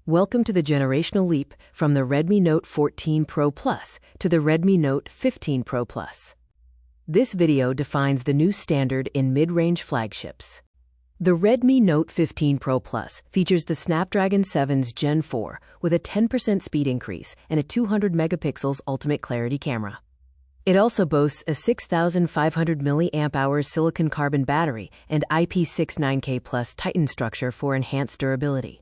Welcome to the generational leap from the Redmi Note 14 Pro Plus to the Redmi Note 15 Pro Plus. This video defines the new standard in mid-range flagships. The Redmi Note 15 Pro Plus features the Snapdragon 7's Gen 4 with a 10% speed increase and a 200 megapixels ultimate clarity camera. It also boasts a 6,500 mAh silicon carbon battery and IP69K Plus Titan structure for enhanced durability.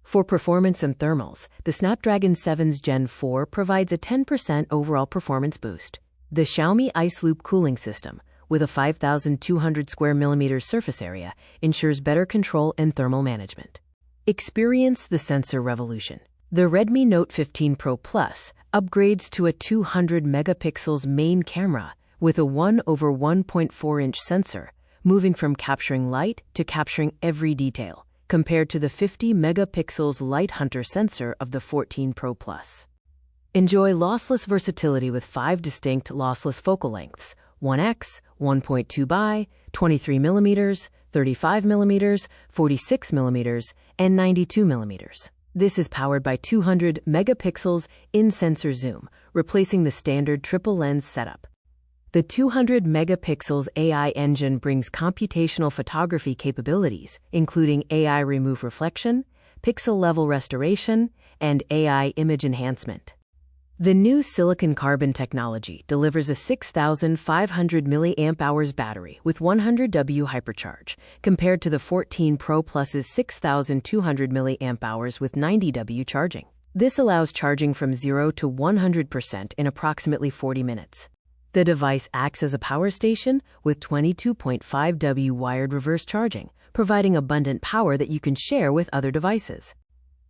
For performance and thermals, the Snapdragon 7's Gen 4 provides a 10% overall performance boost. The Xiaomi Ice Loop cooling system, with a 5,200 square millimeters surface area, ensures better control and thermal management. Experience the sensor revolution. The Redmi Note 15 Pro Plus upgrades to a 200 megapixels main camera with a 1/1.4-inch sensor, moving from capturing light to capturing every detail, compared to the 50 megapixels Light Hunter sensor of the 14 Pro Plus. Enjoy lossless versatility with 5 distinct lossless focal lengths: 1x, 1.2 by, 23 mm, 35 mm, 46 mm, and 92 mm. This is powered by 200 megapixels in-sensor zoom, replacing the standard triple lens setup. The 200 megapixels AI engine brings computational photography capabilities, including AI remove reflection, pixel-level restoration, and AI image enhancement. The new silicon carbon technology delivers a 6,500 mAh battery with 100W HyperCharge, compared to the 14 Pro Plus's 6,200 mAh with 90W charging. This allows charging from 0 to 100% in approximately 40 minutes. The device acts as a power station with 22.5W wired reverse charging, providing abundant power that you can share with other devices.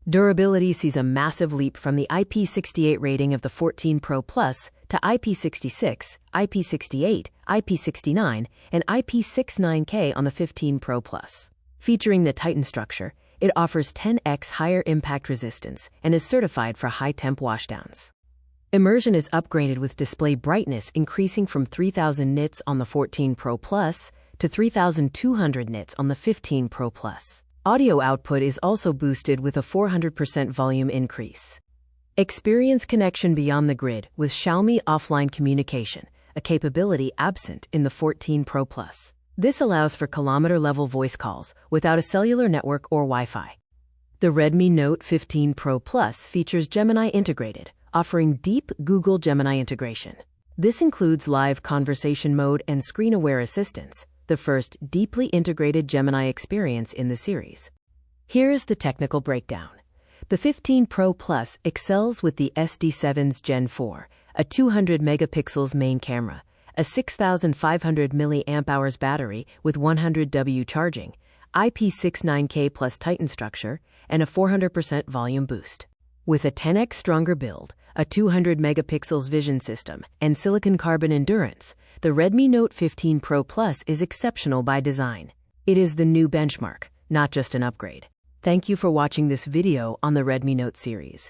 Durability sees a massive leap from the IP68 rating of the 14 Pro Plus to IP66, IP68, IP69, and IP69K on the 15 Pro Plus. Featuring the Titan structure, it offers 10x higher impact resistance and is certified for high-temp washdowns. Immersion is upgraded with display brightness increasing from 3000 nits on the 14 Pro Plus to 3200 nits on the 15 Pro Plus. Audio output is also boosted with a 400% volume increase. Experience connection beyond the grid with Xiaomi offline communication, a capability absent in the 14 Pro Plus. This allows for kilometer-level voice calls without a cellular network or Wi-Fi. The Redmi Note 15 Pro Plus features Gemini integrated, offering deep Google Gemini integration. This includes live conversation mode and screen-aware assistance, the first deeply integrated Gemini experience in the series. Here's the technical breakdown. The 15 Pro Plus excels with the SD7's Gen 4, a 200 megapixels main camera, a 6,500 mAh battery with 100W charging, IP69K Plus Titan structure, and a 400% volume boost. With a 10x stronger build, a 200 megapixels vision system, and silicon carbon endurance, the Redmi Note 15 Pro Plus is exceptional by design. It is the new benchmark, not just an upgrade. Thank you for watching this video on the Redmi Note series.